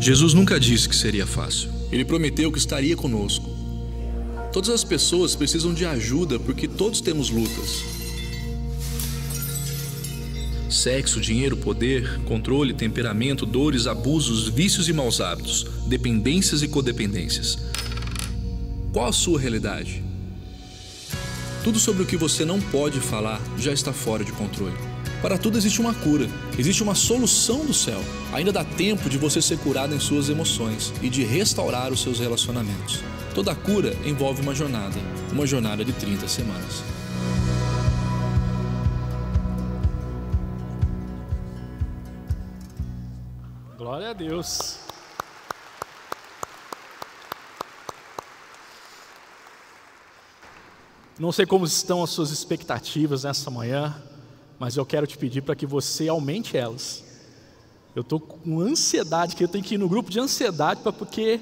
Jesus nunca disse que seria fácil. Ele prometeu que estaria conosco. Todas as pessoas precisam de ajuda porque todos temos lutas. Sexo, dinheiro, poder, controle, temperamento, dores, abusos, vícios e maus hábitos, dependências e codependências. Qual a sua realidade? Tudo sobre o que você não pode falar já está fora de controle. Para tudo existe uma cura, existe uma solução do céu. Ainda dá tempo de você ser curado em suas emoções e de restaurar os seus relacionamentos. Toda cura envolve uma jornada de 30 semanas. Glória a Deus. Não sei como estão as suas expectativas nessa manhã, mas eu quero te pedir para que você aumente elas. Eu estou com ansiedade, que eu tenho que ir no grupo de ansiedade porque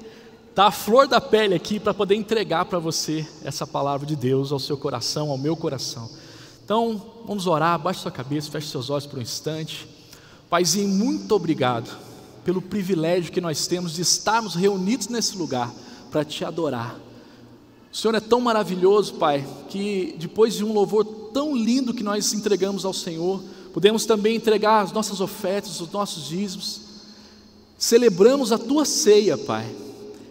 está a flor da pele aqui para poder entregar para você essa palavra de Deus ao seu coração, ao meu coração. Então, vamos orar, baixe sua cabeça, feche seus olhos por um instante. Paizinho, muito obrigado pelo privilégio que nós temos de estarmos reunidos nesse lugar para te adorar. O Senhor é tão maravilhoso, Pai, que depois de um louvor tão lindo que nós entregamos ao Senhor, podemos também entregar as nossas ofertas, os nossos dízimos. Celebramos a Tua ceia, Pai,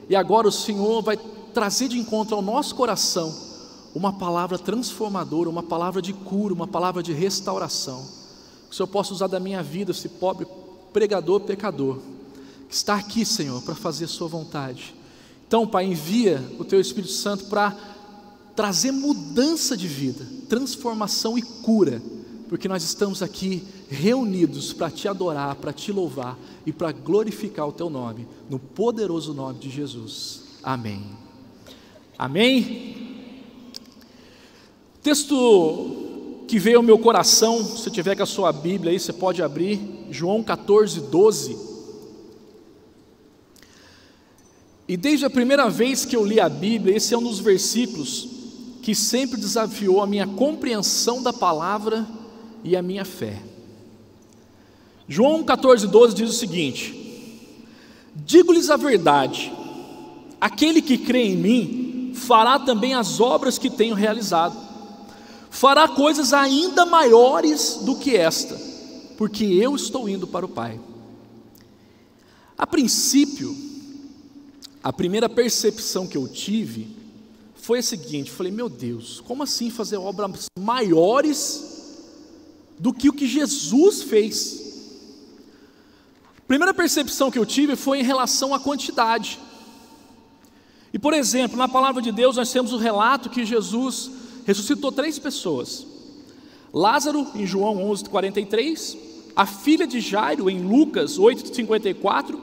e agora o Senhor vai trazer de encontro ao nosso coração uma palavra transformadora, uma palavra de cura, uma palavra de restauração. Que o Senhor possa usar da minha vida, esse pobre pregador, pecador, que está aqui, Senhor, para fazer a Sua vontade. Então, Pai, envia o Teu Espírito Santo para trazer mudança de vida, transformação e cura, porque nós estamos aqui reunidos para Te adorar, para Te louvar e para glorificar o Teu nome, no poderoso nome de Jesus. Amém. Amém? O texto que veio ao meu coração, se tiver com a sua Bíblia aí, você pode abrir, João 14, 12. E desde a primeira vez que eu li a Bíblia, esse é um dos versículos que sempre desafiou a minha compreensão da palavra e a minha fé. João 14, 12 diz o seguinte: digo-lhes a verdade, aquele que crê em mim, fará também as obras que tenho realizado, fará coisas ainda maiores do que esta, porque eu estou indo para o Pai. A princípio, a primeira percepção que eu tive foi a seguinte: falei, meu Deus, como assim fazer obras maiores do que o que Jesus fez? A primeira percepção que eu tive foi em relação à quantidade. E por exemplo, na palavra de Deus nós temos o relato que Jesus ressuscitou 3 pessoas: Lázaro em João 11:43, a filha de Jairo em Lucas 8:54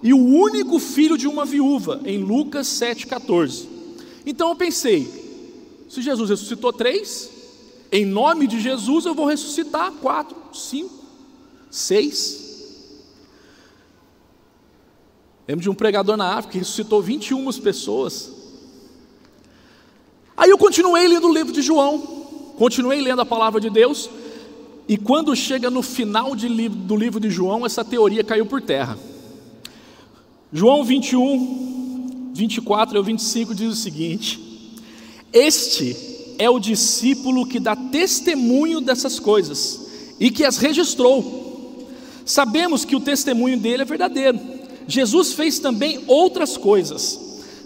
e o único filho de uma viúva em Lucas 7:14. Então eu pensei, se Jesus ressuscitou 3, em nome de Jesus eu vou ressuscitar 4, 5, 6. Lembro de um pregador na África que ressuscitou 21 pessoas. Aí eu continuei lendo o livro de João, continuei lendo a palavra de Deus, e quando chega no final do livro de João, essa teoria caiu por terra. João 21, 24 ao 25 diz o seguinte: este é o discípulo que dá testemunho dessas coisas e que as registrou. Sabemos que o testemunho dele é verdadeiro. Jesus fez também outras coisas.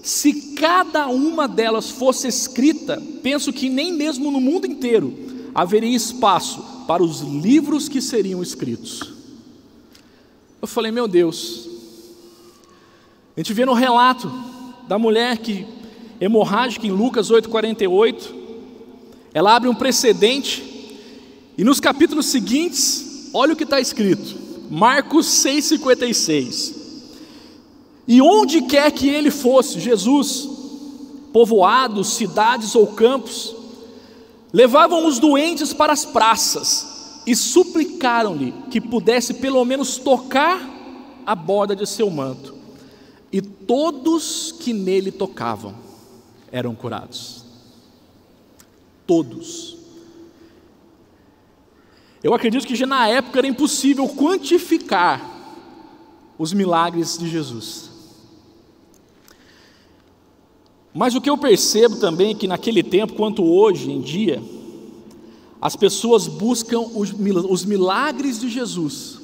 Se cada uma delas fosse escrita, penso que nem mesmo no mundo inteiro haveria espaço para os livros que seriam escritos. Eu falei, meu Deus. A gente vê no relato da mulher que hemorrágica em Lucas 8:48, ela abre um precedente, e nos capítulos seguintes, olha o que está escrito, Marcos 6:56, e onde quer que ele fosse, Jesus, povoados, cidades ou campos, levavam os doentes para as praças, e suplicaram-lhe que pudesse pelo menos tocar a borda de seu manto, e todos que nele tocavam eram curados. Todos. Eu acredito que já na época era impossível quantificar os milagres de Jesus. Mas o que eu percebo também é que naquele tempo, quanto hoje em dia, as pessoas buscam os milagres de Jesus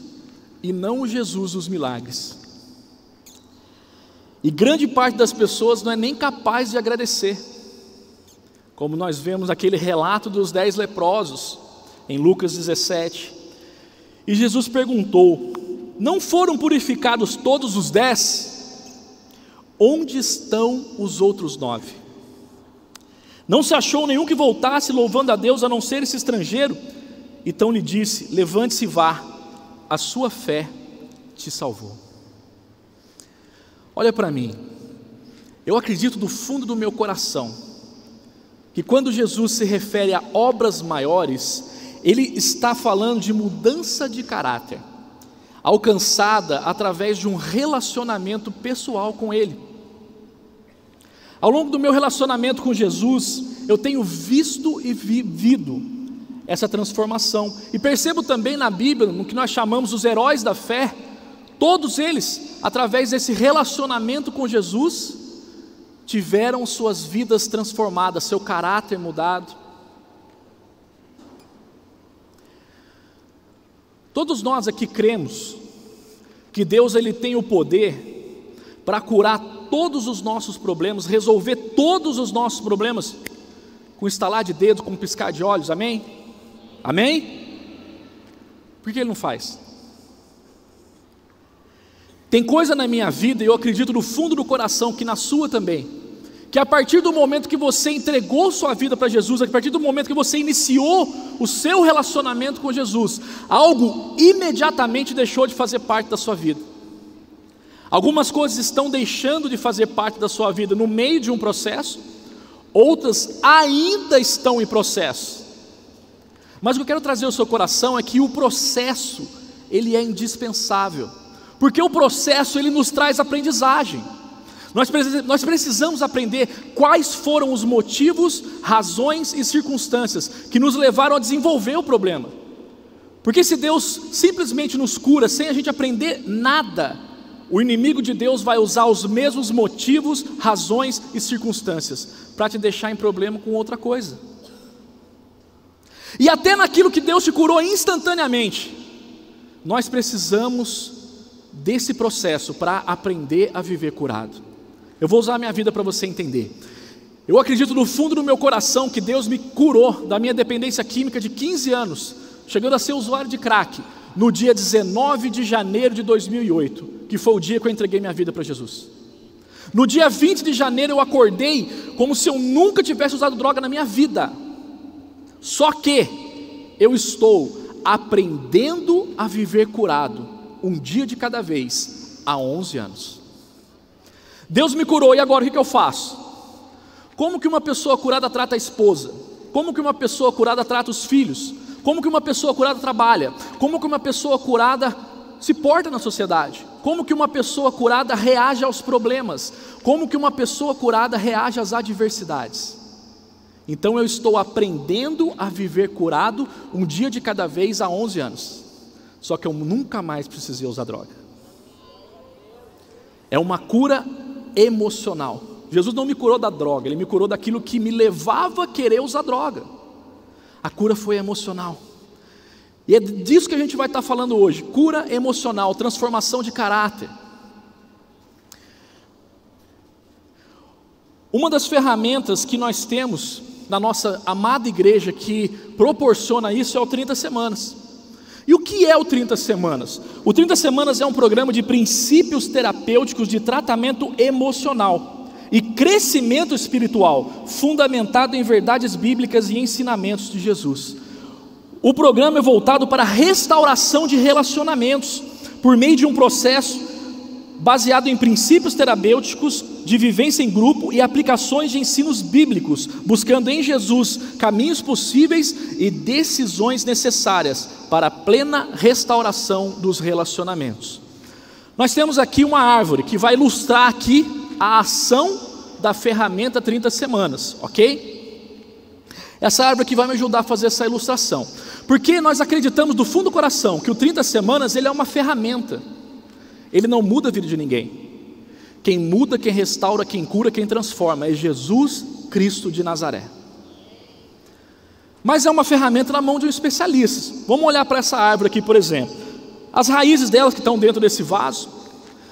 e não o Jesus dos milagres. E grande parte das pessoas não é nem capaz de agradecer, como nós vemos aquele relato dos 10 leprosos em Lucas 17. E Jesus perguntou: não foram purificados todos os 10? Onde estão os outros 9? Não se achou nenhum que voltasse louvando a Deus, a não ser esse estrangeiro? Então lhe disse: levante-se e vá, a sua fé te salvou. Olha para mim, eu acredito do fundo do meu coração que quando Jesus se refere a obras maiores, Ele está falando de mudança de caráter, alcançada através de um relacionamento pessoal com Ele. Ao longo do meu relacionamento com Jesus, eu tenho visto e vivido essa transformação, e percebo também na Bíblia, no que nós chamamos os heróis da fé, todos eles, através desse relacionamento com Jesus, tiveram suas vidas transformadas, seu caráter mudado. Todos nós aqui cremos que Deus ele tem o poder para curar todos os nossos problemas, resolver todos os nossos problemas com estalar de dedo, com piscar de olhos, amém? Amém? Por que Ele não faz? Tem coisa na minha vida, e eu acredito no fundo do coração, que na sua também, que a partir do momento que você entregou sua vida para Jesus, a partir do momento que você iniciou o seu relacionamento com Jesus, algo imediatamente deixou de fazer parte da sua vida. Algumas coisas estão deixando de fazer parte da sua vida no meio de um processo, outras ainda estão em processo. Mas o que eu quero trazer ao seu coração é que o processo, ele é indispensável, porque o processo ele nos traz aprendizagem. Nós precisamos aprender quais foram os motivos, razões e circunstâncias que nos levaram a desenvolver o problema. Porque se Deus simplesmente nos cura sem a gente aprender nada, o inimigo de Deus vai usar os mesmos motivos, razões e circunstâncias para te deixar em problema com outra coisa. E até naquilo que Deus te curou instantaneamente, nós precisamos desse processo para aprender a viver curado. Eu vou usar a minha vida para você entender. Eu acredito no fundo do meu coração que Deus me curou da minha dependência química de 15 anos, chegando a ser usuário de crack, no dia 19 de janeiro de 2008, que foi o dia que eu entreguei minha vida para Jesus. No dia 20 de janeiro eu acordei como se eu nunca tivesse usado droga na minha vida. Só que eu estou aprendendo a viver curado, um dia de cada vez, há 11 anos. Deus me curou, e agora o que eu faço? Como que uma pessoa curada trata a esposa? Como que uma pessoa curada trata os filhos? Como que uma pessoa curada trabalha? Como que uma pessoa curada se porta na sociedade? Como que uma pessoa curada reage aos problemas? Como que uma pessoa curada reage às adversidades? Então eu estou aprendendo a viver curado, um dia de cada vez, há 11 anos. Só que eu nunca mais precisei usar droga. É uma cura emocional. Jesus não me curou da droga, Ele me curou daquilo que me levava a querer usar droga. A cura foi emocional. E é disso que a gente vai estar falando hoje. Cura emocional, transformação de caráter. Uma das ferramentas que nós temos na nossa amada igreja que proporciona isso é o 30 Semanas. E o que é o 30 Semanas? O 30 Semanas é um programa de princípios terapêuticos de tratamento emocional e crescimento espiritual, fundamentado em verdades bíblicas e ensinamentos de Jesus. O programa é voltado para a restauração de relacionamentos, por meio de um processo baseado em princípios terapêuticos, de vivência em grupo e aplicações de ensinos bíblicos, buscando em Jesus caminhos possíveis e decisões necessárias para a plena restauração dos relacionamentos. Nós temos aqui uma árvore que vai ilustrar aqui a ação da ferramenta 30 Semanas, ok? Essa árvore aqui vai me ajudar a fazer essa ilustração, porque nós acreditamos do fundo do coração que o 30 Semanas ele é uma ferramenta. Ele não muda a vida de ninguém. Quem muda, quem restaura, quem cura, quem transforma é Jesus Cristo de Nazaré. Mas é uma ferramenta na mão de um especialista. Vamos olhar para essa árvore aqui, por exemplo. As raízes delas que estão dentro desse vaso,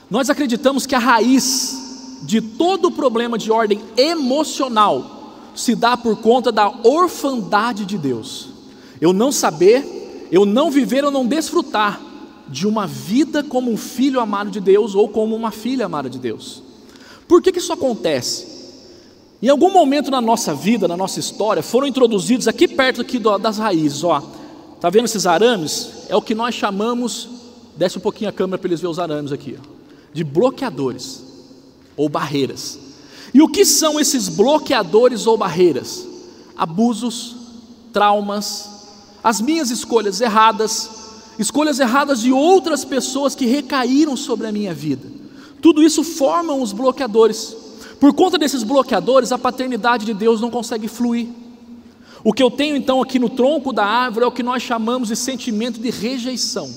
nós acreditamos que a raiz de todo o problema de ordem emocional se dá por conta da orfandade de Deus. Eu não saber, eu não viver, eu não desfrutar de uma vida como um filho amado de Deus ou como uma filha amada de Deus. Por que isso acontece? Em algum momento na nossa vida, na nossa história, foram introduzidos aqui perto aqui das raízes, ó. Tá vendo esses arames? É o que nós chamamos, desce um pouquinho a câmera para eles verem os arames aqui, ó, de bloqueadores ou barreiras. E o que são esses bloqueadores ou barreiras? Abusos, traumas, as minhas escolhas erradas de outras pessoas que recaíram sobre a minha vida. Tudo isso formam os bloqueadores. Por conta desses bloqueadores, a paternidade de Deus não consegue fluir. O que eu tenho então aqui no tronco da árvore é o que nós chamamos de sentimento de rejeição.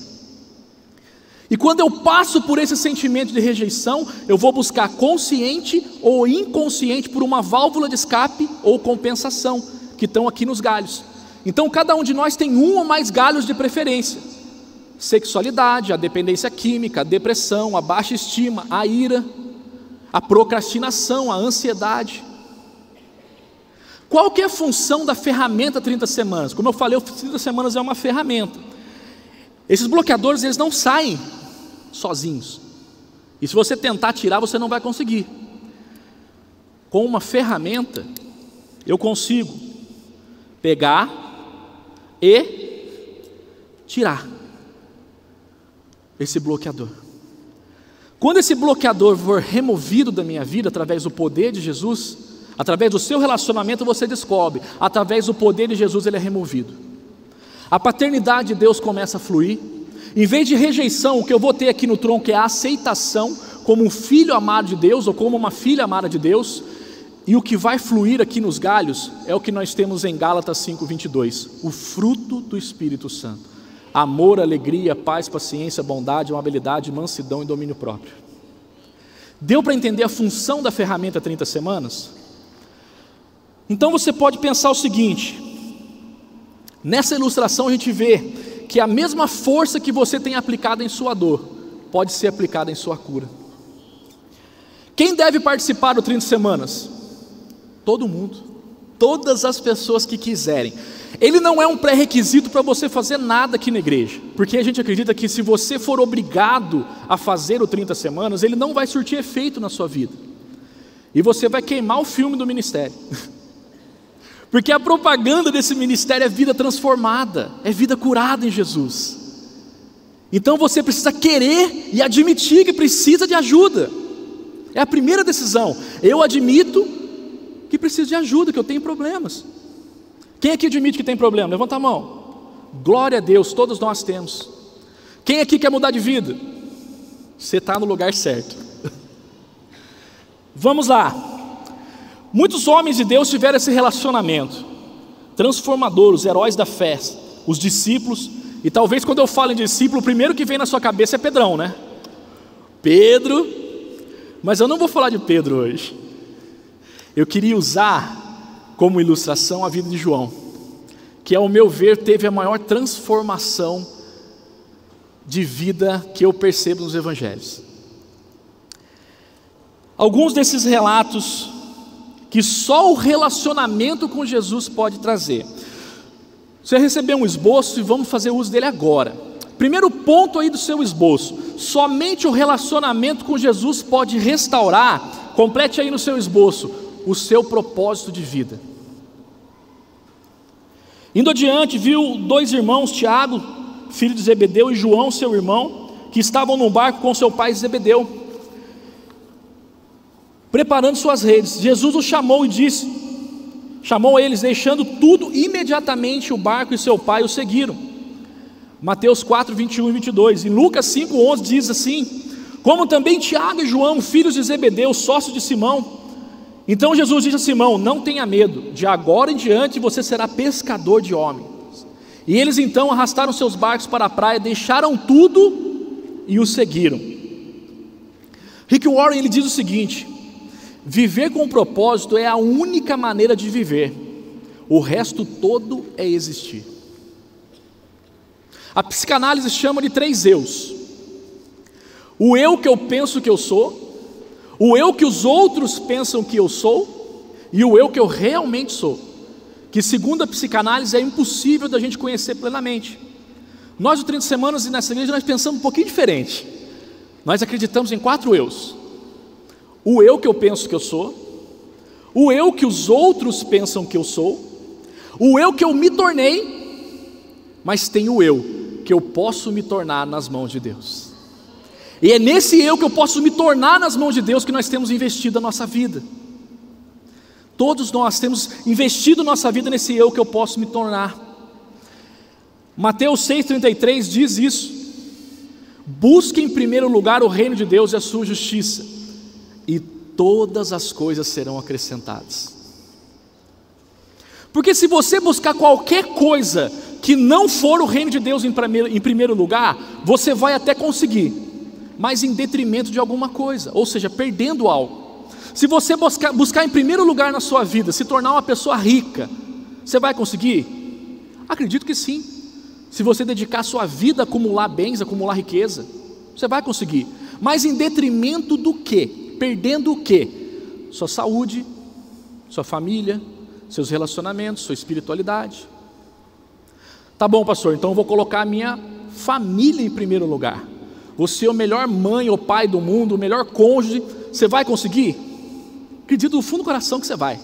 E quando eu passo por esse sentimento de rejeição, eu vou buscar consciente ou inconsciente por uma válvula de escape ou compensação, que estão aqui nos galhos. Então cada um de nós tem um ou mais galhos de preferência. Sexualidade, a dependência química, a depressão, a baixa estima, a ira, a procrastinação, a ansiedade. Qual que é a função da ferramenta 30 semanas? Como eu falei, o 30 semanas é uma ferramenta. Esses bloqueadores, eles não saem sozinhos. E se você tentar tirar, você não vai conseguir. Com uma ferramenta, eu consigo pegar e tirar esse bloqueador. Quando esse bloqueador for removido da minha vida através do poder de Jesus, através do seu relacionamento você descobre, através do poder de Jesus ele é removido. A paternidade de Deus começa a fluir. Em vez de rejeição, o que eu vou ter aqui no tronco é a aceitação como um filho amado de Deus ou como uma filha amada de Deus. E o que vai fluir aqui nos galhos é o que nós temos em Gálatas 5:22, o fruto do Espírito Santo: amor, alegria, paz, paciência, bondade, amabilidade, mansidão e domínio próprio. Deu para entender a função da ferramenta 30 semanas? Então você pode pensar o seguinte: nessa ilustração a gente vê que a mesma força que você tem aplicado em sua dor pode ser aplicada em sua cura. Quem deve participar do 30 semanas? Todo mundo, todas as pessoas que quiserem. Ele não é um pré-requisito para você fazer nada aqui na igreja, porque a gente acredita que se você for obrigado a fazer o 30 semanas, ele não vai surtir efeito na sua vida, e você vai queimar o filme do ministério, porque a propaganda desse ministério é vida transformada, é vida curada em Jesus. Então você precisa querer e admitir que precisa de ajuda. É a primeira decisão. Eu admito que preciso de ajuda, que eu tenho problemas. Quem aqui admite que tem problema? Levanta a mão. Glória a Deus, todos nós temos. Quem aqui quer mudar de vida? Você está no lugar certo. Vamos lá. Muitos homens de Deus tiveram esse relacionamento transformador, os heróis da fé, os discípulos. E talvez quando eu falo em discípulo, o primeiro que vem na sua cabeça é Pedrão, né? Pedro. Mas eu não vou falar de Pedro hoje. Eu queria usar como ilustração a vida de João, que ao meu ver teve a maior transformação de vida que eu percebo nos evangelhos. Alguns desses relatos que só o relacionamento com Jesus pode trazer. Você recebeu um esboço e vamos fazer uso dele agora. Primeiro ponto aí do seu esboço: somente o relacionamento com Jesus pode restaurar, complete aí no seu esboço, o seu propósito de vida. Indo adiante, viu dois irmãos, Tiago, filho de Zebedeu, e João, seu irmão, que estavam num barco com seu pai Zebedeu, preparando suas redes. Jesus os chamou e disse, chamou eles, deixando tudo, imediatamente o barco e seu pai o seguiram. Mateus 4, 21 e 22. Em Lucas 5, 11 diz assim: como também Tiago e João, filhos de Zebedeu, sócios de Simão. Então Jesus disse a Simão: não tenha medo, de agora em diante você será pescador de homens. E eles então arrastaram seus barcos para a praia, deixaram tudo e o seguiram. Rick Warren, ele diz o seguinte: viver com propósito é a única maneira de viver, o resto todo é existir. A psicanálise chama de 3 eus: o eu que eu penso que eu sou, o eu que os outros pensam que eu sou, e o eu que eu realmente sou, que segundo a psicanálise é impossível da gente conhecer plenamente. Nós, no 30 Semanas e nessa igreja, nós pensamos um pouquinho diferente. Nós acreditamos em 4 eus: o eu que eu penso que eu sou, o eu que os outros pensam que eu sou, o eu que eu me tornei, mas tem o eu que eu posso me tornar nas mãos de Deus. E é nesse eu que eu posso me tornar nas mãos de Deus que nós temos investido a nossa vida. Todos nós temos investido nossa vida nesse eu que eu posso me tornar. Mateus 6,33 diz isso: busque em primeiro lugar o reino de Deus e a sua justiça, e todas as coisas serão acrescentadas. Porque se você buscar qualquer coisa que não for o reino de Deus em primeiro lugar, você vai até conseguir, mas em detrimento de alguma coisa, ou seja, perdendo algo. Se você buscar em primeiro lugar na sua vida, se tornar uma pessoa rica, você vai conseguir? Acredito que sim. Se você dedicar a sua vida a acumular bens, a acumular riqueza, você vai conseguir, mas em detrimento do quê? Perdendo o quê? Sua saúde, sua família, seus relacionamentos, sua espiritualidade. Tá bom, pastor, então eu vou colocar a minha família em primeiro lugar. Você é a melhor mãe ou pai do mundo, o melhor cônjuge, você vai conseguir? Acredito do fundo do coração que você vai.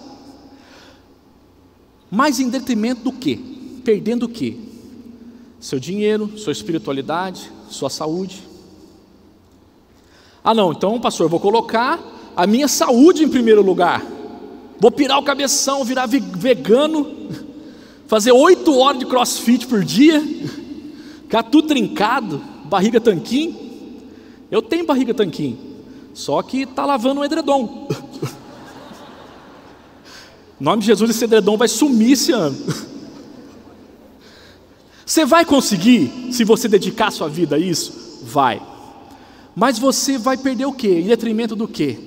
Mas em detrimento do quê? Perdendo o quê? Seu dinheiro, sua espiritualidade, sua saúde. Ah não, então pastor, eu vou colocar a minha saúde em primeiro lugar. Vou pirar o cabeção, virar vegano, fazer 8 horas de crossfit por dia, ficar tudo trincado, barriga tanquinho. Eu tenho barriga tanquinho, só que está lavando um edredom. Em nome de Jesus, esse edredom vai sumir esse ano. Você vai conseguir, se você dedicar sua vida a isso? Vai. Mas você vai perder o quê? Em detrimento do quê?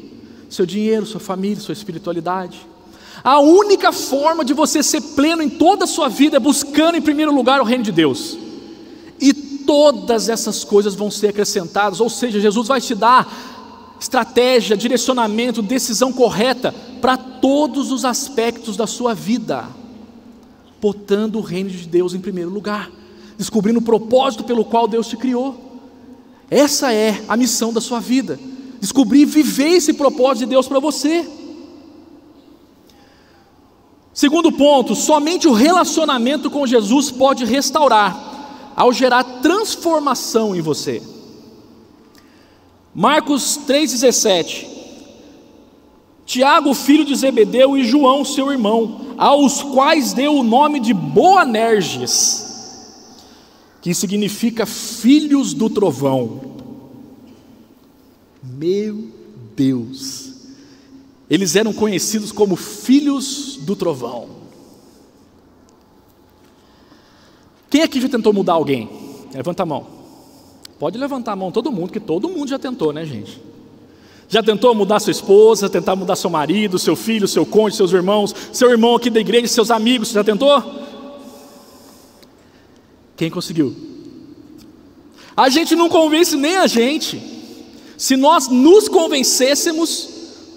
Seu dinheiro, sua família, sua espiritualidade. A única forma de você ser pleno em toda a sua vida é buscando em primeiro lugar o reino de Deus. E todas essas coisas vão ser acrescentadas, ou seja, Jesus vai te dar estratégia, direcionamento, decisão correta para todos os aspectos da sua vida, botando o reino de Deus em primeiro lugar, descobrindo o propósito pelo qual Deus te criou. Essa é a missão da sua vida, descobrir e viver esse propósito de Deus para você. Segundo ponto, somente o relacionamento com Jesus pode restaurar, ao gerar transformação em você. Marcos 3,17: Tiago, filho de Zebedeu, e João, seu irmão, aos quais deu o nome de Boanerges, que significa filhos do trovão. Meu Deus, eles eram conhecidos como filhos do trovão. Quem aqui já tentou mudar alguém? Levanta a mão. Pode levantar a mão todo mundo, que todo mundo já tentou, né, gente? Já tentou mudar sua esposa, tentar mudar seu marido, seu filho, seu cônjuge, seus irmãos, seu irmão aqui da igreja, seus amigos, você já tentou? Quem conseguiu? A gente não convence nem a gente. Se nós nos convencêssemos,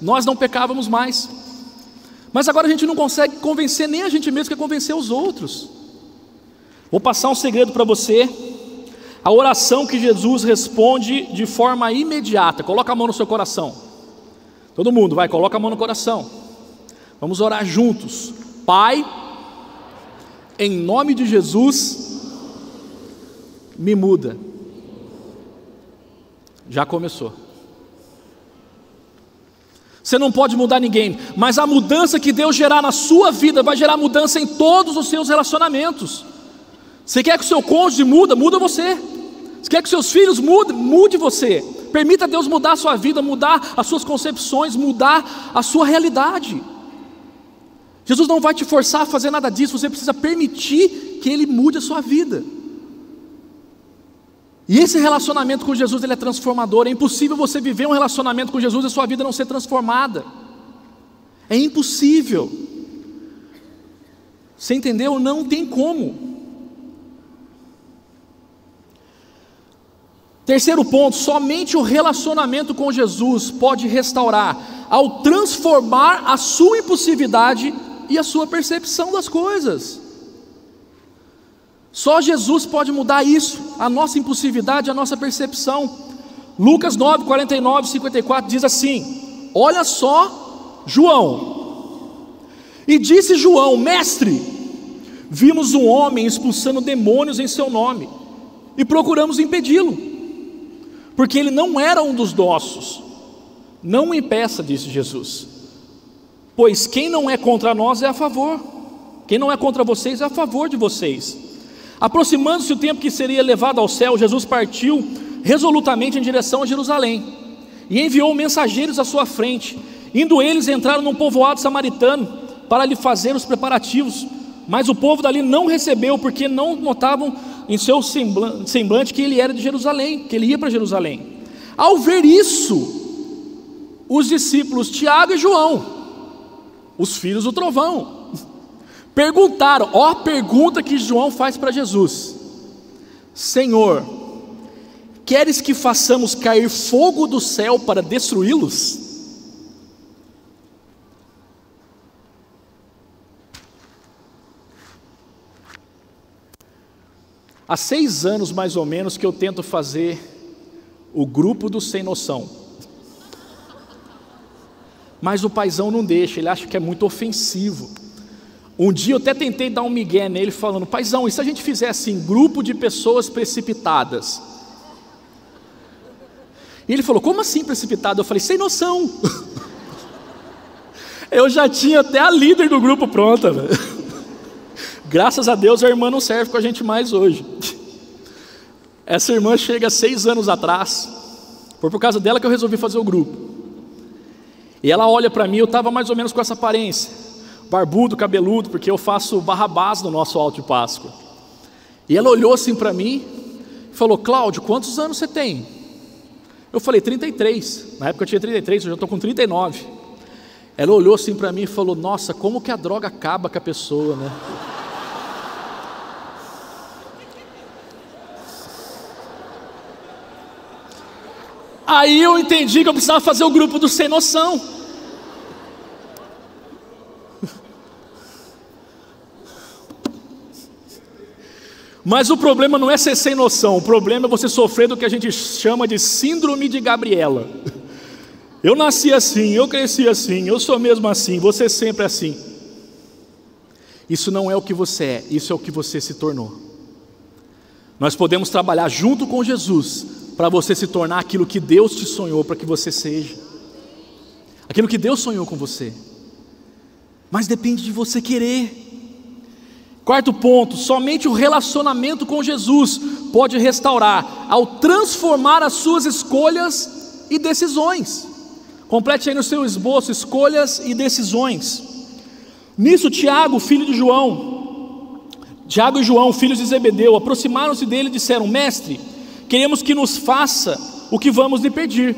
nós não pecávamos mais. Mas agora a gente não consegue convencer nem a gente mesmo, que é convencer os outros. Vou passar um segredo para você. A oração que Jesus responde de forma imediata. Coloca a mão no seu coração. Todo mundo, vai, coloca a mão no coração. Vamos orar juntos. Pai, em nome de Jesus, me muda. Já começou. Você não pode mudar ninguém, mas a mudança que Deus gerar na sua vida vai gerar mudança em todos os seus relacionamentos. Você quer que o seu cônjuge muda você. Você quer que seus filhos mude você. Permita Deus mudar a sua vida, mudar as suas concepções, mudar a sua realidade. Jesus não vai te forçar a fazer nada disso, você precisa permitir que Ele mude a sua vida. E esse relacionamento com Jesus, ele é transformador. É impossível você viver um relacionamento com Jesus e a sua vida não ser transformada. É impossível. Você entendeu? Não tem como. Terceiro ponto, somente o relacionamento com Jesus pode restaurar, ao transformar a sua impulsividade e a sua percepção das coisas. Só Jesus pode mudar isso, a nossa impulsividade, a nossa percepção. Lucas 9, 49, 54 diz assim: olha só João. E disse João: mestre, vimos um homem expulsando demônios em seu nome, e procuramos impedi-lo, porque ele não era um dos nossos. Não o impeça, disse Jesus, pois quem não é contra nós é a favor, quem não é contra vocês é a favor de vocês. Aproximando-se o tempo que seria levado ao céu, Jesus partiu resolutamente em direção a Jerusalém, e enviou mensageiros à sua frente. Indo eles, entraram num povoado samaritano, para lhe fazer os preparativos, mas o povo dali não recebeu, porque não notavam em seu semblante que ele era de Jerusalém, que ele ia para Jerusalém. Ao ver isso, os discípulos Tiago e João, os filhos do trovão, perguntaram, ó a pergunta que João faz para Jesus: Senhor, queres que façamos cair fogo do céu para destruí-los? Há 6 anos mais ou menos que eu tento fazer o grupo do sem noção, mas o paizão não deixa, ele acha que é muito ofensivo. Um dia eu até tentei dar um migué nele falando: paizão, e se a gente fizer assim, grupo de pessoas precipitadas? E ele falou: como assim precipitado? Eu falei: sem noção. Eu já tinha até a líder do grupo pronta, velho. Graças a Deus a irmã não serve com a gente mais hoje. Essa irmã chega 6 anos atrás, foi por causa dela que eu resolvi fazer o grupo. E ela olha para mim, eu estava mais ou menos com essa aparência, barbudo, cabeludo, porque eu faço Barrabás no nosso alto de Páscoa. E ela olhou assim para mim e falou: Cláudio, quantos anos você tem? Eu falei: 33, na época eu tinha 33, hoje eu estou com 39. Ela olhou assim para mim e falou: nossa, como que a droga acaba com a pessoa, né? Aí eu entendi que eu precisava fazer o grupo do sem noção. Mas o problema não é ser sem noção, o problema é você sofrer do que a gente chama de síndrome de Gabriela. Eu nasci assim, eu cresci assim, eu sou mesmo assim, você sempre assim. Isso não é o que você é, isso é o que você se tornou. Nós podemos trabalhar junto com Jesus para você se tornar aquilo que Deus te sonhou para que você seja, aquilo que Deus sonhou com você, mas depende de você querer. Quarto ponto, somente o relacionamento com Jesus pode restaurar, ao transformar as suas escolhas e decisões. Complete aí no seu esboço: escolhas e decisões. Nisso Tiago, filho de João, Tiago e João, filhos de Zebedeu, aproximaram-se dele e disseram: mestre, queremos que nos faça o que vamos lhe pedir.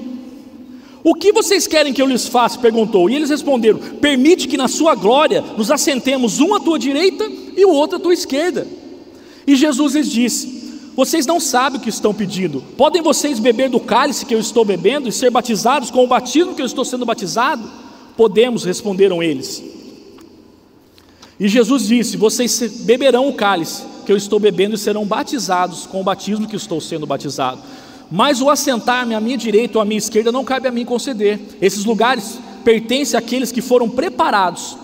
O que vocês querem que eu lhes faça? Perguntou. E eles responderam: permite que na sua glória nos assentemos um à tua direita e o outro à tua esquerda. E Jesus lhes disse: vocês não sabem o que estão pedindo. Podem vocês beber do cálice que eu estou bebendo e ser batizados com o batismo que eu estou sendo batizado? Podemos, responderam eles. E Jesus disse: vocês beberão o cálice que eu estou bebendo e serão batizados com o batismo que eu estou sendo batizado. Mas o assentar-me à minha direita ou à minha esquerda não cabe a mim conceder. Esses lugares pertencem àqueles que foram preparados.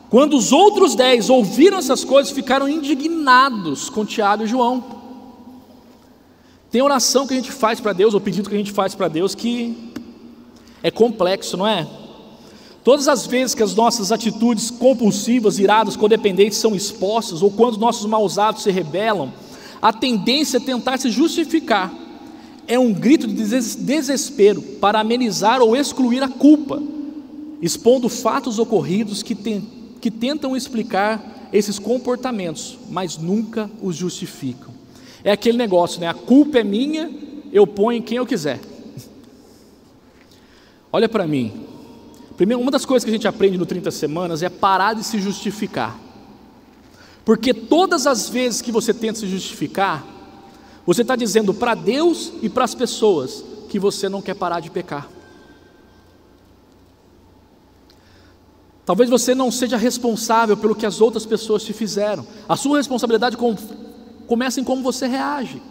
Quando os outros 10 ouviram essas coisas, ficaram indignados com Tiago e João. Tem oração que a gente faz para Deus, ou pedido que a gente faz para Deus, que é complexo, não é? Todas as vezes que as nossas atitudes compulsivas, iradas, codependentes são expostas, ou quando nossos maus hábitos se rebelam, a tendência é tentar se justificar. É um grito de desespero para amenizar ou excluir a culpa, expondo fatos ocorridos que tentam explicar esses comportamentos, mas nunca os justificam. É aquele negócio, né? A culpa é minha, eu ponho em quem eu quiser. Olha para mim. Primeiro, uma das coisas que a gente aprende no 30 Semanas é parar de se justificar. Porque todas as vezes que você tenta se justificar, você está dizendo para Deus e para as pessoas que você não quer parar de pecar. Talvez você não seja responsável pelo que as outras pessoas te fizeram. A sua responsabilidade começa em como você reage.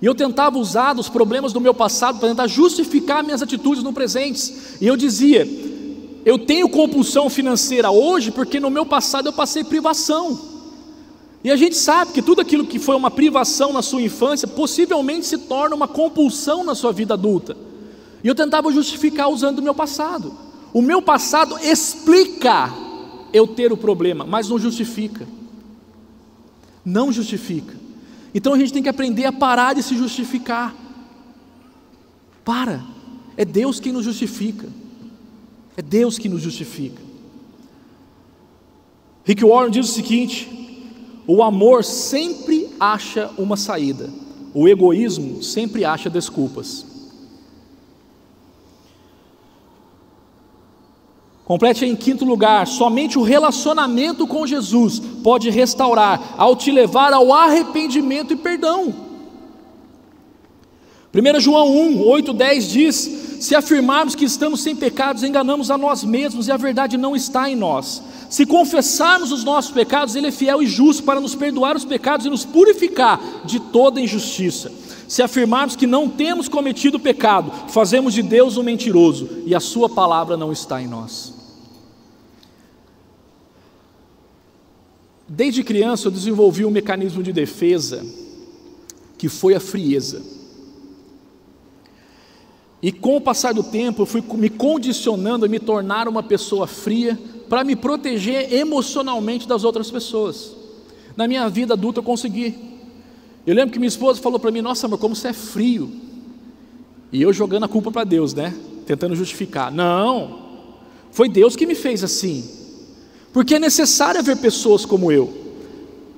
E eu tentava usar os problemas do meu passado para tentar justificar minhas atitudes no presente. E eu dizia, eu tenho compulsão financeira hoje porque no meu passado eu passei privação. E a gente sabe que tudo aquilo que foi uma privação na sua infância possivelmente se torna uma compulsão na sua vida adulta. E eu tentava justificar usando o meu passado. O meu passado explica eu ter o problema, mas não justifica. Não justifica. Então a gente tem que aprender a parar de se justificar. Para. É Deus quem nos justifica. É Deus que nos justifica. Rick Warren diz o seguinte: o amor sempre acha uma saída, o egoísmo sempre acha desculpas. Complete em quinto lugar: somente o relacionamento com Jesus pode restaurar, ao te levar ao arrependimento e perdão. 1 João 1, 8, 10 diz: se afirmarmos que estamos sem pecados, enganamos a nós mesmos e a verdade não está em nós. Se confessarmos os nossos pecados, Ele é fiel e justo para nos perdoar os pecados e nos purificar de toda injustiça. Se afirmarmos que não temos cometido pecado, fazemos de Deus um mentiroso e a sua palavra não está em nós. Desde criança eu desenvolvi um mecanismo de defesa que foi a frieza. E com o passar do tempo eu fui me condicionando a me tornar uma pessoa fria para me proteger emocionalmente das outras pessoas. Na minha vida adulta eu consegui. Eu lembro que minha esposa falou para mim: nossa, amor, como você é frio. E eu jogando a culpa para Deus, né? Tentando justificar. Não, foi Deus que me fez assim. Porque é necessário haver pessoas como eu.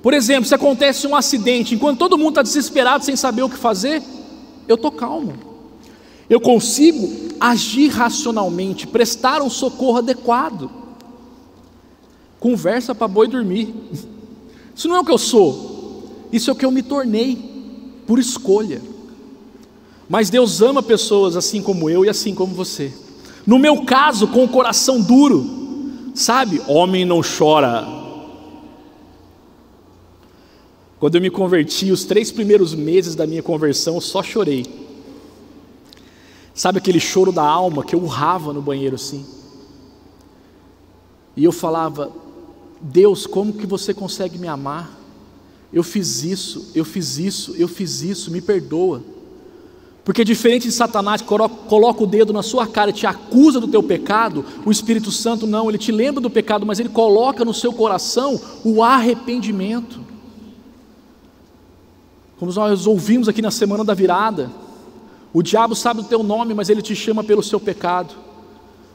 Por exemplo, se acontece um acidente, enquanto todo mundo está desesperado sem saber o que fazer, eu estou calmo. Eu consigo agir racionalmente, prestar um socorro adequado. Conversa para boi dormir. Isso não é o que eu sou, isso é o que eu me tornei, por escolha. Mas Deus ama pessoas assim como eu e assim como você. No meu caso, com o coração duro. Sabe, homem não chora. Quando eu me converti, os 3 primeiros meses da minha conversão, eu só chorei. Sabe aquele choro da alma que eu urrava no banheiro assim? E eu falava: Deus, como que você consegue me amar? Eu fiz isso, eu fiz isso, eu fiz isso, me perdoa. Porque diferente de Satanás que coloca o dedo na sua cara e te acusa do teu pecado, o Espírito Santo não, ele te lembra do pecado, mas ele coloca no seu coração o arrependimento. Como nós ouvimos aqui na semana da virada, o diabo sabe o teu nome, mas ele te chama pelo seu pecado.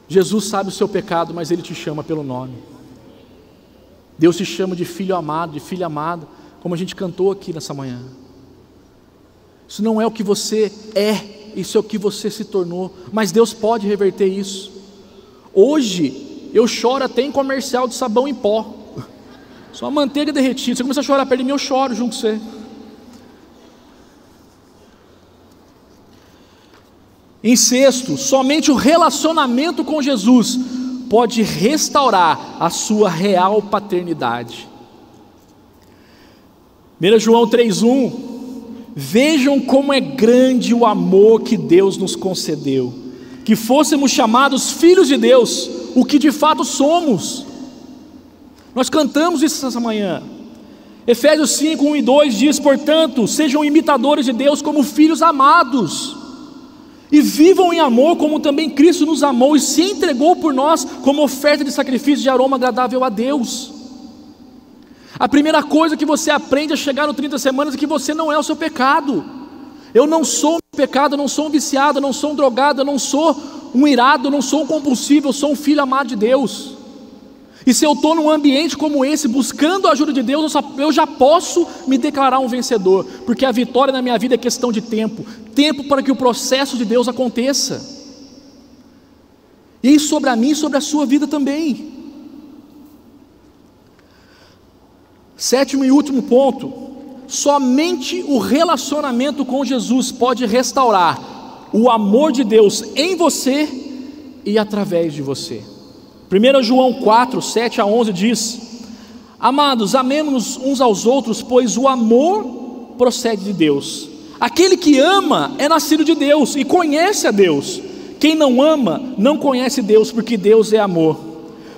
Jesus sabe o seu pecado, mas ele te chama pelo nome. Deus te chama de filho amado, de filha amada, como a gente cantou aqui nessa manhã. Isso não é o que você é, isso é o que você se tornou. Mas Deus pode reverter isso. Hoje eu choro até em comercial de sabão em pó. Só manteiga derretida. Você começa a chorar perto de mim, eu choro junto com você. Em sexto, somente o relacionamento com Jesus pode restaurar a sua real paternidade. 1 João 3,1: vejam como é grande o amor que Deus nos concedeu, que fôssemos chamados filhos de Deus, o que de fato somos. Nós cantamos isso essa manhã. Efésios 5, 1 e 2 diz: portanto, sejam imitadores de Deus como filhos amados, e vivam em amor como também Cristo nos amou e se entregou por nós como oferta de sacrifício de aroma agradável a Deus. A primeira coisa que você aprende a chegar no 30 Semanas é que você não é o seu pecado. Eu não sou um pecado, eu não sou um viciado, eu não sou um drogado, eu não sou um irado, eu não sou um compulsivo, eu sou um filho amado de Deus. E se eu estou num ambiente como esse, buscando a ajuda de Deus, eu já posso me declarar um vencedor, porque a vitória na minha vida é questão de tempo, tempo para que o processo de Deus aconteça. E isso sobre a mim e sobre a sua vida também. Sétimo e último ponto: somente o relacionamento com Jesus pode restaurar o amor de Deus em você e através de você. 1 João 4, 7 a 11 diz: amados, amemo-nos uns aos outros, pois o amor procede de Deus. Aquele que ama é nascido de Deus e conhece a Deus. Quem não ama não conhece Deus, porque Deus é amor.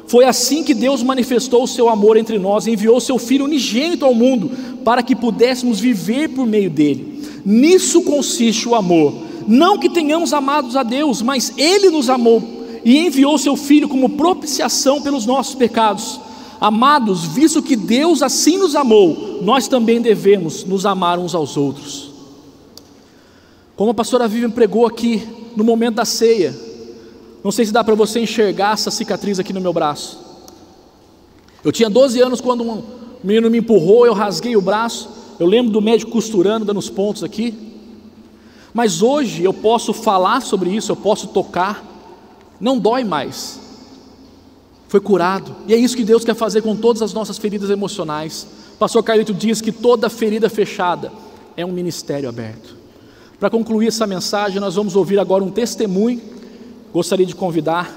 Foi assim que Deus manifestou o seu amor entre nós e enviou seu Filho unigênito ao mundo, para que pudéssemos viver por meio dele. Nisso consiste o amor, não que tenhamos amados a Deus, mas Ele nos amou e enviou seu Filho como propiciação pelos nossos pecados. Amados, visto que Deus assim nos amou, nós também devemos nos amar uns aos outros. Como a pastora Vivian pregou aqui no momento da ceia, não sei se dá para você enxergar essa cicatriz aqui no meu braço. Eu tinha 12 anos quando um menino me empurrou, eu rasguei o braço. Eu lembro do médico costurando, dando os pontos aqui. Mas hoje eu posso falar sobre isso, eu posso tocar. Não dói mais. Foi curado. E é isso que Deus quer fazer com todas as nossas feridas emocionais. O pastor Carlito diz que toda ferida fechada é um ministério aberto. Para concluir essa mensagem, nós vamos ouvir agora um testemunho. Gostaria de convidar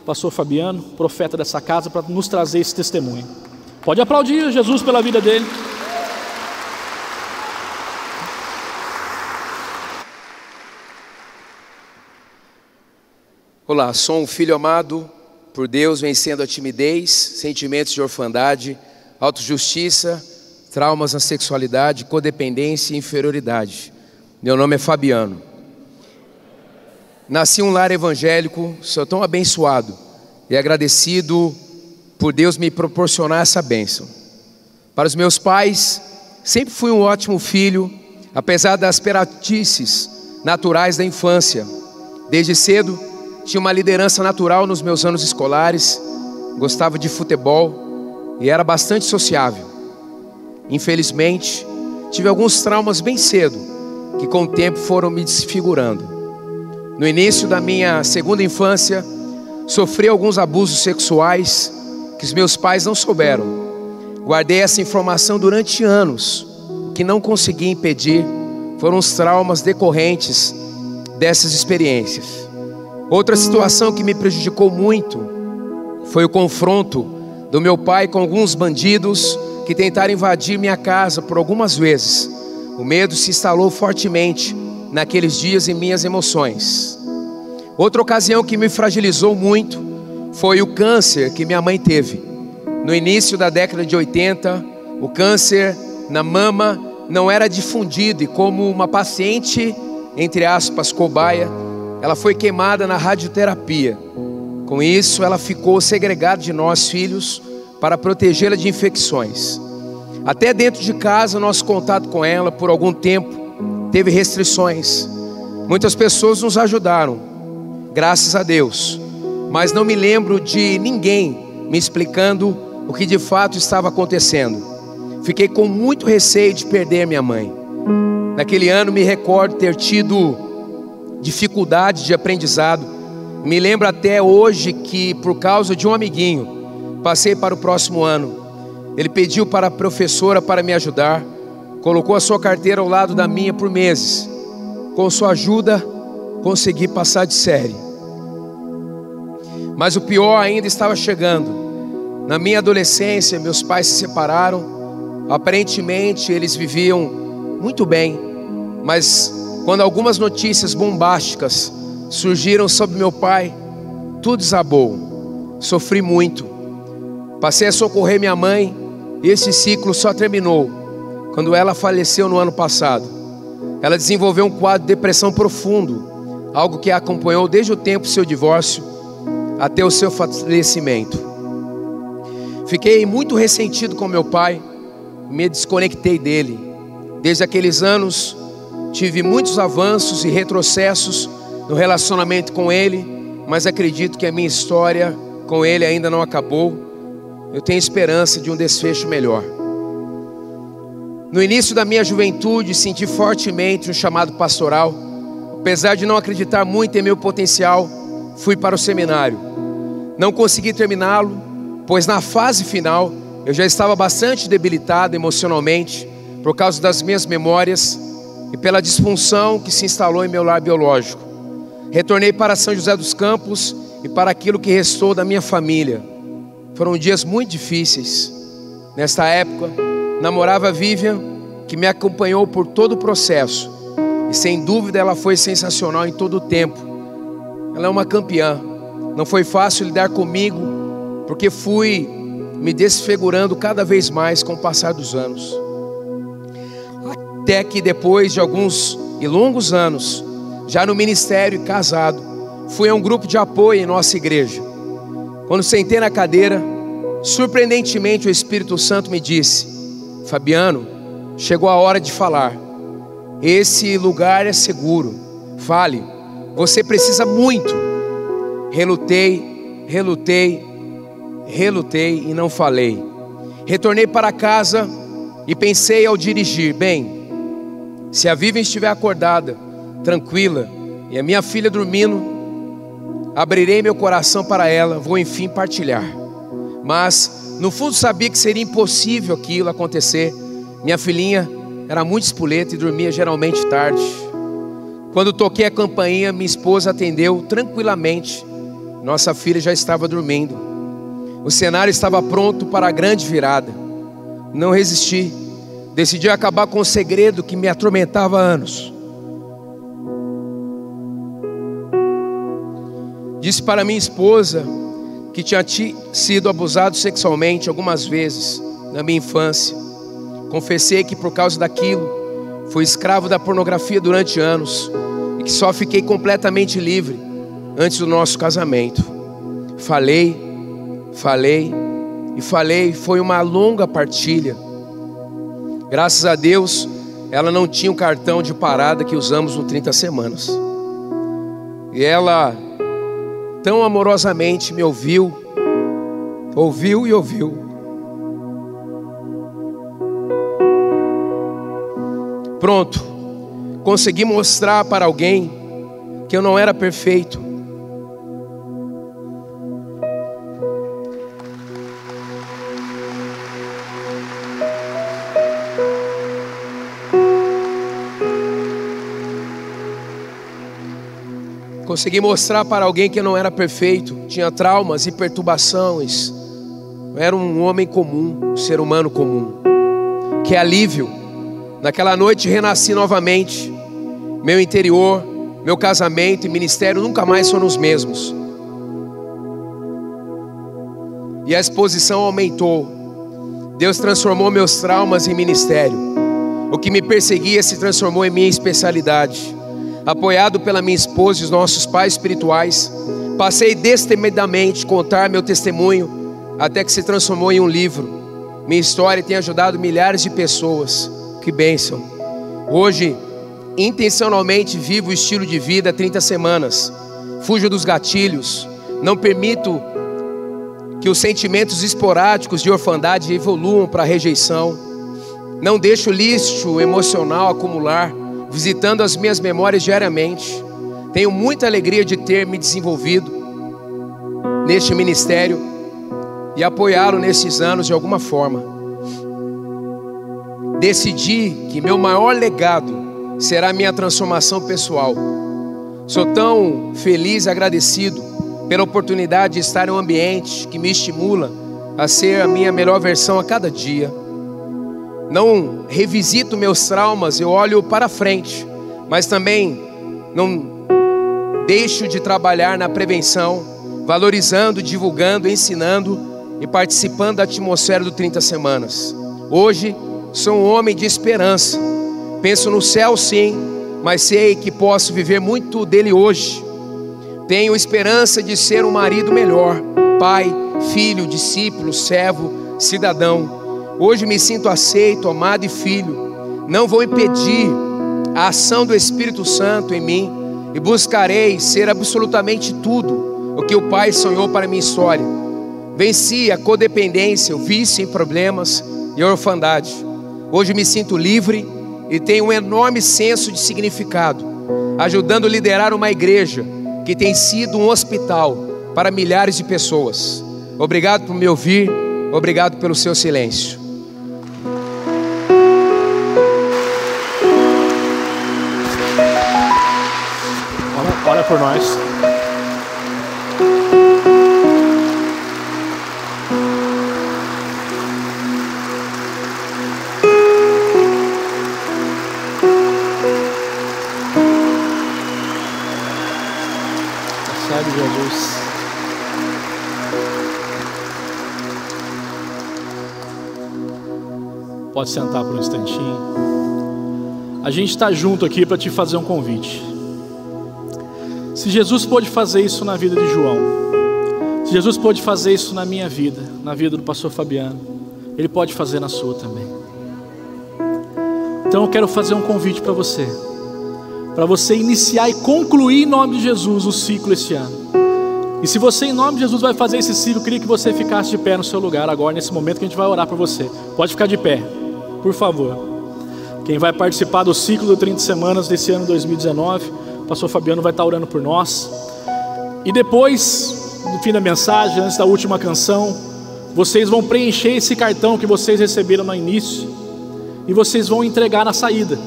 o pastor Fabiano, profeta dessa casa, para nos trazer esse testemunho. Pode aplaudir Jesus pela vida dele. Olá, sou um filho amado por Deus, vencendo a timidez, sentimentos de orfandade, autojustiça, traumas na sexualidade, codependência e inferioridade. Meu nome é Fabiano. Nasci em um lar evangélico, sou tão abençoado e agradecido por Deus me proporcionar essa bênção. Para os meus pais, sempre fui um ótimo filho, apesar das peratices naturais da infância. Desde cedo, tinha uma liderança natural nos meus anos escolares, gostava de futebol e era bastante sociável. Infelizmente, tive alguns traumas bem cedo, que com o tempo foram me desfigurando. No início da minha segunda infância, sofri alguns abusos sexuais que os meus pais não souberam. Guardei essa informação durante anos. O que não consegui impedir foram os traumas decorrentes dessas experiências. Outra situação que me prejudicou muito foi o confronto do meu pai com alguns bandidos que tentaram invadir minha casa por algumas vezes. O medo se instalou fortemente naqueles dias em minhas emoções. Outra ocasião que me fragilizou muito foi o câncer que minha mãe teve. No início da década de 80, o câncer na mama não era difundido e como uma paciente, entre aspas, cobaia, ela foi queimada na radioterapia. Com isso, ela ficou segregada de nós, filhos, para protegê-la de infecções. Até dentro de casa, nosso contato com ela, por algum tempo, teve restrições. Muitas pessoas nos ajudaram, graças a Deus, mas não me lembro de ninguém me explicando o que de fato estava acontecendo. Fiquei com muito receio de perder minha mãe. Naquele ano me recordo ter tido dificuldade de aprendizado. Me lembro até hoje que, por causa de um amiguinho, passei para o próximo ano. Ele pediu para a professora para me ajudar, colocou a sua carteira ao lado da minha por meses. Com sua ajuda, consegui passar de série. Mas o pior ainda estava chegando. Na minha adolescência, meus pais se separaram. Aparentemente, eles viviam muito bem, mas quando algumas notícias bombásticas surgiram sobre meu pai, tudo desabou. Sofri muito. Passei a socorrer minha mãe e esse ciclo só terminou quando ela faleceu no ano passado. Ela desenvolveu um quadro de depressão profundo, algo que a acompanhou desde o tempo do seu divórcio até o seu falecimento. Fiquei muito ressentido com meu pai, me desconectei dele. Desde aqueles anos, tive muitos avanços e retrocessos no relacionamento com ele, mas acredito que a minha história com ele ainda não acabou. eu tenho esperança de um desfecho melhor. No início da minha juventude, senti fortemente um chamado pastoral. Apesar de não acreditar muito em meu potencial, fui para o seminário. Não consegui terminá-lo, pois na fase final eu já estava bastante debilitado emocionalmente por causa das minhas memórias e pela disfunção que se instalou em meu lar biológico. Retornei para São José dos Campos e para aquilo que restou da minha família. Foram dias muito difíceis. Nesta época, namorava a Vivian, que me acompanhou por todo o processo. E sem dúvida ela foi sensacional em todo o tempo. Ela é uma campeã. Não foi fácil lidar comigo, porque fui me desfigurando cada vez mais com o passar dos anos. Até que depois de alguns e longos anos, já no ministério e casado, fui a um grupo de apoio em nossa igreja. Quando sentei na cadeira, surpreendentemente o Espírito Santo me disse: Fabiano, chegou a hora de falar. Esse lugar é seguro. Fale, você precisa muito. Relutei e não falei. Retornei para casa e pensei ao dirigir: bem, se a Vivian estiver acordada, tranquila, e a minha filha dormindo, abrirei meu coração para ela, vou enfim partilhar. Mas no fundo sabia que seria impossível aquilo acontecer. Minha filhinha era muito espoleta e dormia geralmente tarde. Quando toquei a campainha, minha esposa atendeu tranquilamente. Nossa filha já estava dormindo. O cenário estava pronto para a grande virada. Não resisti. Decidi acabar com o segredo que me atormentava há anos. Disse para minha esposa que tinha sido abusado sexualmente algumas vezes na minha infância. Confessei que por causa daquilo fui escravo da pornografia durante anos e que só fiquei completamente livre antes do nosso casamento. Falei. Foi uma longa partilha. Graças a Deus, ela não tinha o cartão de parada que usamos no 30 Semanas. E ela tão amorosamente me ouviu. Pronto, consegui mostrar para alguém que eu não era perfeito. Consegui mostrar para alguém que eu não era perfeito, tinha traumas e perturbações. Eu era um homem comum, um ser humano comum. Que alívio! Naquela noite renasci novamente. Meu interior, meu casamento e ministério nunca mais foram os mesmos. E a exposição aumentou. Deus transformou meus traumas em ministério. O que me perseguia se transformou em minha especialidade. Apoiado pela minha esposa e os nossos pais espirituais, passei destemidamente contar meu testemunho, até que se transformou em um livro. Minha história tem ajudado milhares de pessoas. Que bênção! Hoje, intencionalmente vivo o estilo de vida 30 semanas. Fujo dos gatilhos. Não permito que os sentimentos esporádicos de orfandade evoluam para a rejeição. Não deixo lixo emocional acumular, visitando as minhas memórias diariamente. Tenho muita alegria de ter me desenvolvido neste ministério e apoiá-lo nesses anos de alguma forma. Decidi que meu maior legado será a minha transformação pessoal. Sou tão feliz e agradecido pela oportunidade de estar em um ambiente que me estimula a ser a minha melhor versão a cada dia. Não revisito meus traumas, eu olho para frente, mas também não deixo de trabalhar na prevenção, valorizando, divulgando, ensinando e participando da atmosfera do 30 Semanas. Hoje sou um homem de esperança. Penso no céu sim, mas sei que posso viver muito dele hoje. Tenho esperança de ser um marido melhor, pai, filho, discípulo, servo, cidadão. Hoje me sinto aceito, amado e filho. Não vou impedir a ação do Espírito Santo em mim e buscarei ser absolutamente tudo o que o Pai sonhou para a minha história. Venci a codependência, o vício em problemas e a orfandade. Hoje me sinto livre e tenho um enorme senso de significado, ajudando a liderar uma igreja que tem sido um hospital para milhares de pessoas. Obrigado por me ouvir, obrigado pelo seu silêncio. Ora por nós. Recebe, Jesus. Pode sentar por um instantinho. A gente está junto aqui para te fazer um convite. Se Jesus pôde fazer isso na vida de João, se Jesus pôde fazer isso na minha vida, na vida do pastor Fabiano, Ele pode fazer na sua também. Então eu quero fazer um convite para você iniciar e concluir em nome de Jesus o ciclo esse ano. E se você em nome de Jesus vai fazer esse ciclo, eu queria que você ficasse de pé no seu lugar agora, nesse momento que a gente vai orar por você. Pode ficar de pé, por favor. Quem vai participar do ciclo de 30 semanas desse ano 2019, o pastor Fabiano vai estar orando por nós. E depois, no fim da mensagem, antes da última canção, vocês vão preencher esse cartão que vocês receberam no início e vocês vão entregar na saída.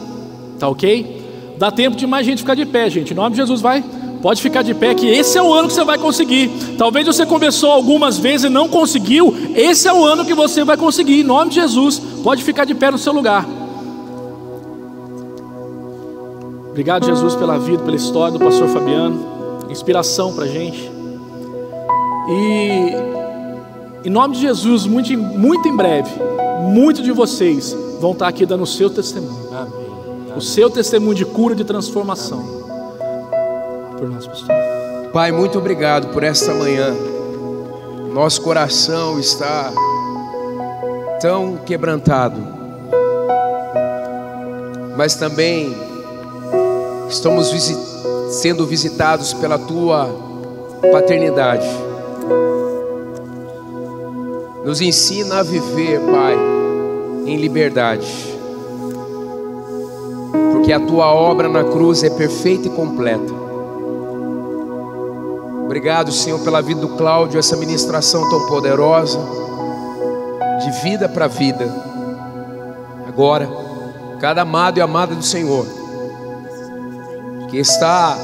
Tá ok? Dá tempo de mais gente ficar de pé, gente. Em nome de Jesus, pode ficar de pé, que esse é o ano que você vai conseguir. Talvez você começou algumas vezes e não conseguiu. Esse é o ano que você vai conseguir. Em nome de Jesus, pode ficar de pé no seu lugar. Obrigado, Jesus, pela vida, pela história do pastor Fabiano. Inspiração para a gente. E em nome de Jesus, muito em breve, muitos de vocês vão estar aqui dando o seu testemunho. Amém. O seu testemunho de cura e de transformação. Por nós, pastor. Pai, muito obrigado por esta manhã. Nosso coração está tão quebrantado, mas também estamos sendo visitados pela Tua paternidade. Nos ensina a viver, Pai, em liberdade, porque a Tua obra na cruz é perfeita e completa. Obrigado, Senhor, pela vida do Cláudio, essa ministração tão poderosa, de vida para vida. Agora, cada amado e amada do Senhor, que está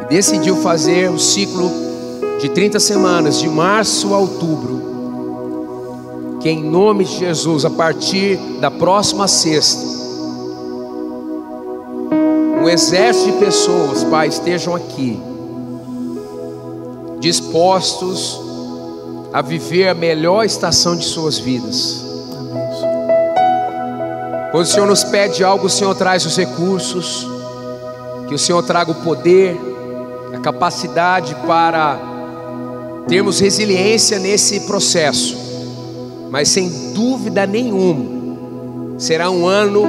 decidiu fazer o ciclo de 30 semanas, de março a outubro, que em nome de Jesus, a partir da próxima sexta, um exército de pessoas, Pai, estejam aqui, dispostos a viver a melhor estação de suas vidas. Quando o Senhor nos pede algo, o Senhor traz os recursos, que o Senhor traga o poder, a capacidade para termos resiliência nesse processo. Mas sem dúvida nenhuma, será um ano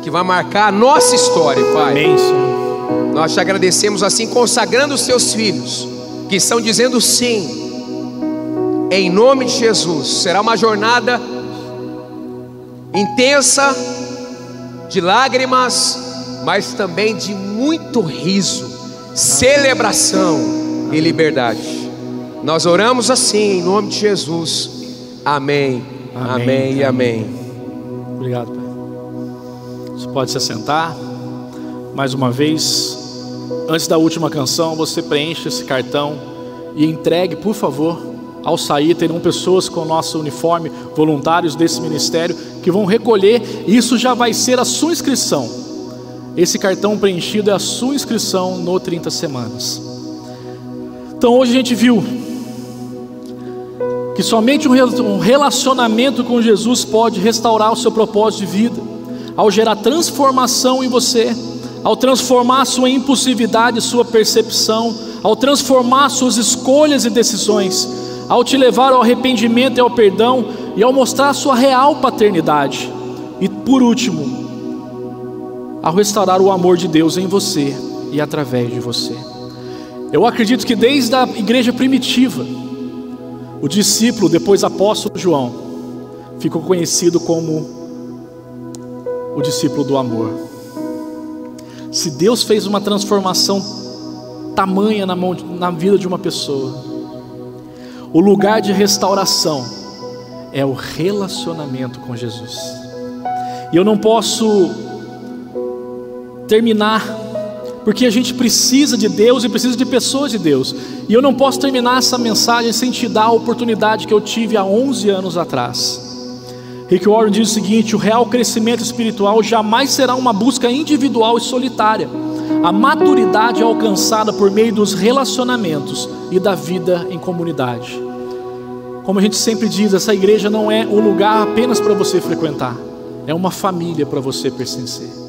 que vai marcar a nossa história, Pai. Amém, Senhor. Nós te agradecemos assim, consagrando os teus filhos, que estão dizendo sim, em nome de Jesus. Será uma jornada intensa, de lágrimas, mas também de muito riso, celebração e liberdade. Nós oramos assim, em nome de Jesus. Amém, amém e amém. Obrigado, Pai. Você pode se assentar. Mais uma vez, antes da última canção, você preenche esse cartão e entregue, por favor. Ao sair, terão pessoas com o nosso uniforme, voluntários desse ministério, que vão recolher. Isso já vai ser a sua inscrição. Esse cartão preenchido é a sua inscrição no 30 semanas. Então hoje a gente viu que somente um relacionamento com Jesus pode restaurar o seu propósito de vida, ao gerar transformação em você, ao transformar a sua impulsividade, sua percepção, ao transformar suas escolhas e decisões, ao te levar ao arrependimento e ao perdão, e ao mostrar a sua real paternidade. E por último, ao restaurar o amor de Deus em você e através de você. Eu acredito que desde a igreja primitiva, o discípulo, depois apóstolo João, ficou conhecido como o discípulo do amor. Se Deus fez uma transformação tamanha na vida de uma pessoa, o lugar de restauração é o relacionamento com Jesus. E eu não posso terminar, porque a gente precisa de Deus e precisa de pessoas de Deus. E eu não posso terminar essa mensagem sem te dar a oportunidade que eu tive há 11 anos atrás. Rick Warren diz o seguinte: o real crescimento espiritual jamais será uma busca individual e solitária. A maturidade é alcançada por meio dos relacionamentos e da vida em comunidade. Como a gente sempre diz, essa igreja não é um lugar apenas para você frequentar, é uma família para você pertencer.